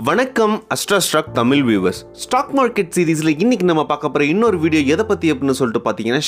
வணக்கம் AstraStocksTamil viewers. Stock market சீரீஸில் இன்றைக்கி நம்ம பார்க்க போகிற இன்னொரு வீடியோ எதை பற்றி அப்படின்னு சொல்லிட்டு பார்த்தீங்கன்னா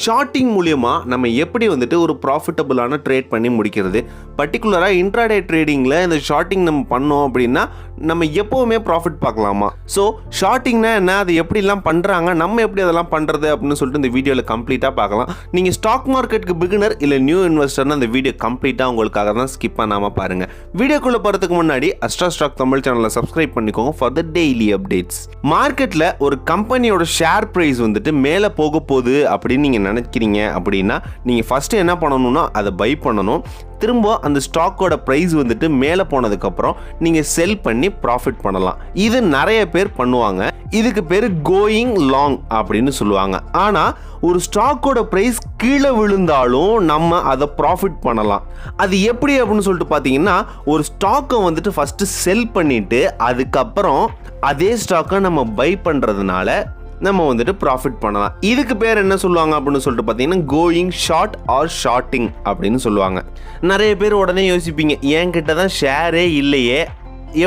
ஷார்ட்டிங் மூலியமாக நம்ம எப்படி ஒரு ப்ராஃபிட்டபுளான ட்ரேட் பண்ணி முடிக்கிறது. பர்டிகுலராக இன்ட்ராடே ட்ரேடிங்கில் இந்த ஷார்ட்டிங் நம்ம பண்ணோம் அப்படின்னா நம்ம எப்போவுமே ப்ராஃபிட் பார்க்கலாமா. ஸோ ஷார்ட்டிங்னா என்ன, அது எப்படிலாம் பண்ணுறாங்க, நம்ம எப்படி அதெல்லாம் பண்ணுறது அப்படின்னு சொல்லிட்டு இந்த வீடியோவில் கம்ப்ளீட்டாக பார்க்கலாம். நீங்கள் ஸ்டாக் மார்க்கெட்டுக்கு பிகினர் இல்லை நியூ இன்வெஸ்டர்னு அந்த வீடியோ கம்ப்ளீட்டாக உங்களுக்காக தான் ஸ்கிப் பண்ணாமல் பாருங்கள். வீடியோக்குள்ளே போகிறதுக்கு முன்னாடி AstraStocksTamil சேனலை சப்ஸ்கிரைப் பண்ணிக்கோங்க ஃபார் த டெய்லி அப்டேட்ஸ். மார்க்கெட்டில் ஒரு கம்பெனியோட ஷேர் ப்ரைஸ் மேலே போக போகுது அப்படின்னு நீங்கள் நினைக்கிறீங்க அப்படின்னா நீங்கள் ஃபஸ்ட்டு என்ன பண்ணணும்னா அதை பை பண்ணணும். திரும்ப அந்த ஸ்டாக்கோட ப்ரைஸ் மேலே போனதுக்கப்புறம் நீங்கள் செல் பண்ணி ப்ராஃபிட் பண்ணலாம். இது நிறைய பேர் பண்ணுவாங்க. இதுக்கு பேர் கோயிங் லாங் அப்படின்னு சொல்லுவாங்க. ஆனால் ஒரு ஸ்டாக்கோட ப்ரைஸ் கீழே விழுந்தாலும் நம்ம அதை ப்ராஃபிட் பண்ணலாம். அது எப்படி அப்படின்னு சொல்லிட்டு பார்த்தீங்கன்னா, ஒரு ஸ்டாக்கை ஃபஸ்ட்டு செல் பண்ணிவிட்டு அதுக்கப்புறம் அதே ஸ்டாக்கை நம்ம பை பண்ணுறதுனால நம்ம ப்ராஃபிட் பண்ணலாம். இதுக்கு பேர் என்ன சொல்லுவாங்க அப்படின்னு சொல்லிட்டு பார்த்தீங்கன்னா கோயிங் ஷார்ட் ஆர் ஷார்ட்டிங் அப்படின்னு சொல்லுவாங்க. நிறைய பேர் உடனே யோசிப்பீங்க, என்கிட்ட தான் ஷேரே இல்லையே,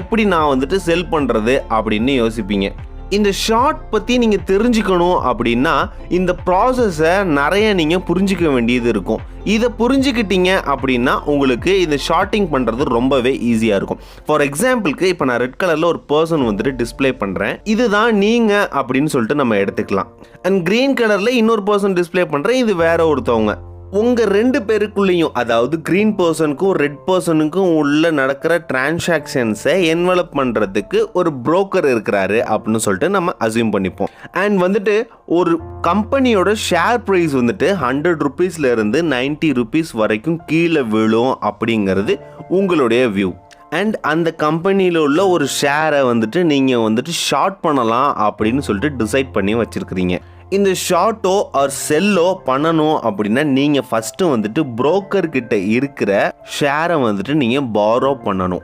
எப்படி நான் செல் பண்ணுறது அப்படின்னு யோசிப்பீங்க. இந்த ஷார்ட் பற்றி நீங்கள் தெரிஞ்சுக்கணும் அப்படின்னா இந்த ப்ராசஸை நிறைய நீங்கள் புரிஞ்சிக்க வேண்டியது இருக்கும். இதை புரிஞ்சுக்கிட்டீங்க அப்படின்னா உங்களுக்கு இந்த ஷார்ட்டிங் பண்ணுறது ரொம்பவே ஈஸியாக இருக்கும். ஃபார் எக்ஸாம்பிளுக்கு இப்போ நான் ரெட் கலரில் ஒரு பர்சன் டிஸ்பிளே பண்ணுறேன். இதுதான் நீங்கள் அப்படின்னு சொல்லிட்டு நம்ம எடுத்துக்கலாம். அண்ட் க்ரீன் கலரில் இன்னொரு பர்சன் டிஸ்பிளே பண்ணுறேன், இது வேற ஒருத்தவங்க. உங்கள் ரெண்டு பேருக்குள்ளேயும், அதாவது க்ரீன் பர்சனுக்கும் ரெட் பர்சனுக்கும் உள்ள நடக்கிற டிரான்சாக்ஷன்ஸை என்வலப் பண்ணுறதுக்கு ஒரு புரோக்கர் இருக்கிறாரு அப்படின்னு சொல்லிட்டு நம்ம அசியூம் பண்ணிப்போம். அண்ட் ஒரு கம்பெனியோட ஷேர் ப்ரைஸ் 100 ருபீஸ்லேருந்து 90 ருபீஸ் வரைக்கும் கீழே விழும் அப்படிங்கிறது உங்களுடைய வியூ. அண்ட் அந்த கம்பெனியில் உள்ள ஒரு ஷேரை நீங்கள் ஷார்ட் பண்ணலாம் அப்படின்னு சொல்லிட்டு டிசைட் பண்ணி வச்சுருக்கிறீங்க. இந்த ஷார்ட்டோ ஆர் செல்லோ பண்ணணும் அப்படின்னா நீங்கள் ஃபஸ்ட்டு புரோக்கர்கிட்ட இருக்கிற ஷேரை நீங்கள் பாரோ பண்ணணும்.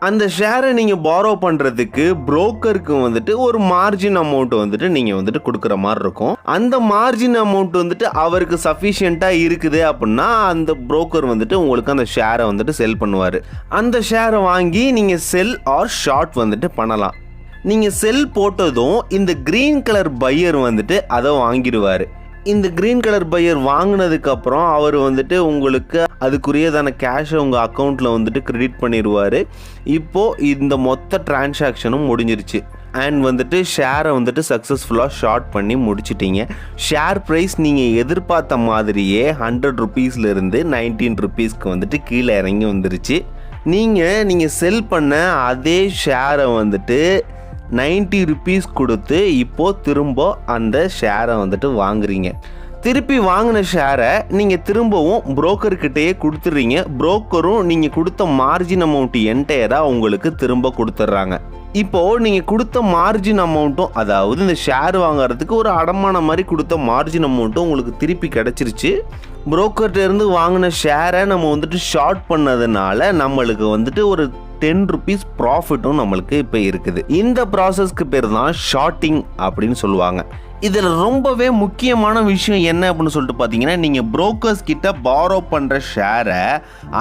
அந்த ஷேரை நீங்கள் பாரோ பண்ணுறதுக்கு புரோக்கருக்கு ஒரு மார்ஜின் அமௌண்ட் நீங்கள் கொடுக்குற மாதிரி இருக்கும். அந்த மார்ஜின் அமௌண்ட் அவருக்கு சஃபிஷியண்ட்டாக இருக்குது அப்படின்னா அந்த புரோக்கர் உங்களுக்கு அந்த ஷேரை செல் பண்ணுவார். அந்த ஷேரை வாங்கி நீங்கள் செல் ஆர் ஷார்ட் பண்ணலாம். நீங்கள் செல் போட்டதும் இந்த க்ரீன் கலர் பையர் அதை வாங்கிடுவார். இந்த க்ரீன் கலர் பையர் வாங்கினதுக்கப்புறம் அவர் உங்களுக்கு அதுக்குரியதான கேஷை உங்கள் அக்கௌண்ட்டில் கிரெடிட் பண்ணிடுவார். இப்போது இந்த மொத்த டிரான்சாக்ஷனும் முடிஞ்சிருச்சு. அண்ட் ஷேரை சக்ஸஸ்ஃபுல்லாக ஷார்ட் பண்ணி முடிச்சிட்டிங்க. ஷேர் ப்ரைஸ் நீங்கள் எதிர்பார்த்த மாதிரியே 100 ருபீஸ்லேருந்து 19 ருபீஸ்க்கு கீழே இறங்கி வந்துருச்சு. நீங்கள் செல் பண்ண அதே ஷேரை 90 ருபீஸ் கொடுத்து இப்போது திரும்ப அந்த ஷேரை வாங்குறீங்க. திருப்பி வாங்கின ஷேரை நீங்கள் திரும்பவும் புரோக்கர்கிட்டையே கொடுத்துட்றீங்க. புரோக்கரும் நீங்கள் கொடுத்த மார்ஜின் அமௌண்ட் என்டையராக உங்களுக்கு திரும்ப கொடுத்துட்றாங்க. இப்போது நீங்கள் கொடுத்த மார்ஜின் அமௌண்ட்டும், அதாவது இந்த ஷேர் வாங்குறதுக்கு ஒரு அடமான மாதிரி கொடுத்த மார்ஜின் அமௌண்ட்டும் உங்களுக்கு திருப்பி கிடச்சிருச்சு. புரோக்கர்கிட்டேருந்து வாங்கின ஷேரை நம்ம ஷார்ட் பண்ணதுனால நம்மளுக்கு ஒரு 10 ருபீஸ் ப்ராஃபிட்டும் நம்மளுக்கு இப்போ இருக்குது. இந்த ப்ராசஸ்க்கு பேர் தான் ஷார்ட்டிங் அப்படின்னு சொல்லுவாங்க. இதில் ரொம்பவே முக்கியமான விஷயம் என்ன அப்படின்னு சொல்லிட்டு பார்த்தீங்கன்னா, நீங்கள் புரோக்கர்ஸ் கிட்ட பாரோ பண்ணுற ஷேரை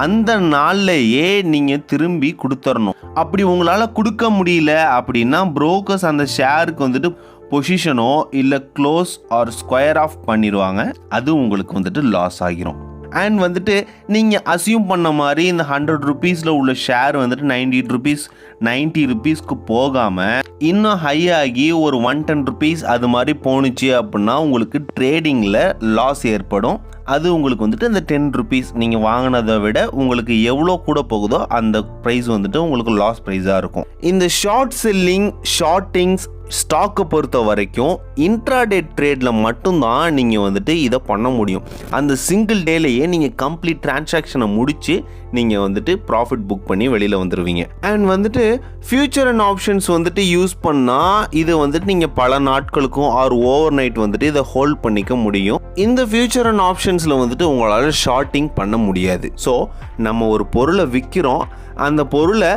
அந்த நாள்லையே நீங்கள் திரும்பி கொடுத்துடணும். அப்படி உங்களால் கொடுக்க முடியல அப்படின்னா புரோக்கர்ஸ் அந்த ஷேருக்கு பொசிஷனோ இல்லை க்ளோஸ் ஆர் ஸ்கொயர் ஆஃப் பண்ணிடுவாங்க. அது உங்களுக்கு லாஸ் ஆகிரும். அண்ட் நீங்கள் அசியூம் பண்ண மாதிரி இந்த 100 ருபீஸில் உள்ள ஷேர் 90 ருபீஸ்க்கு போகாமல் இன்னும் ஹை ஆகி ஒரு 110 ருபீஸ் அது மாதிரி போணுச்சு அப்படின்னா உங்களுக்கு ட்ரேடிங்கில் லாஸ் ஏற்படும். அது உங்களுக்கு இந்த 10 ருபீஸ் நீங்கள் வாங்கினதை விட உங்களுக்கு எவ்வளோ கூட போகுதோ அந்த ப்ரைஸ் உங்களுக்கு லாஸ் ப்ரைஸாக இருக்கும். இந்த ஷார்ட் செல்லிங், ஷார்ட்டிங்ஸ், ஸ்டாக்கை பொறுத்த வரைக்கும் இன்ட்ராடே ட்ரேடில் மட்டும்தான் நீங்கள் இதை பண்ண முடியும். அந்த சிங்கிள் டேலையே நீங்கள் கம்ப்ளீட் டிரான்சாக்ஷனை முடித்து நீங்கள் ப்ராஃபிட் புக் பண்ணி வெளியில் வந்துடுவீங்க. And future and options use பண்ணால் இது நீங்கள் பல நாட்களுக்கும் ஆர் ஓவர் நைட் இதை ஹோல்ட் பண்ணிக்க முடியும். இந்த ஃபியூச்சர் அண்ட் ஆப்ஷன்ஸில் உங்களால் ஷார்ட்டிங் பண்ண முடியாது. ஸோ நம்ம ஒரு பொருளை விற்கிறோம், அந்த பொருளை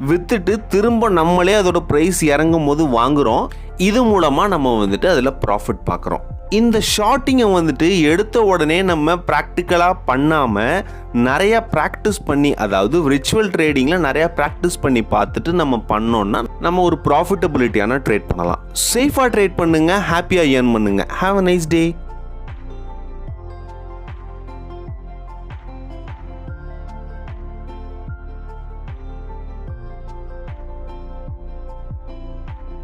விற்றுட்டு திரும்ப நம்மளே அதோட ப்ரைஸ் இறங்கும் போது வாங்குகிறோம். இது மூலமாக நம்ம அதில் ப்ராஃபிட் பார்க்குறோம். இந்த ஷார்ட்டிங்கை வந்துட்டு எடுத்த உடனே நம்ம ப்ராக்டிக்கலாக பண்ணாமல் நிறையா ப்ராக்டிஸ் பண்ணி, அதாவது விர்ச்சுவல் ட்ரேடிங்கில் நிறையா ப்ராக்டிஸ் பண்ணி பார்த்துட்டு நம்ம பண்ணோன்னா நம்ம ஒரு ப்ராஃபிட்டபிலிட்டியான ட்ரேட் பண்ணலாம். சேஃபாக ட்ரேட் பண்ணுங்கள், ஹாப்பியாக ஏர்ன் பண்ணுங்கள். Have a nice day.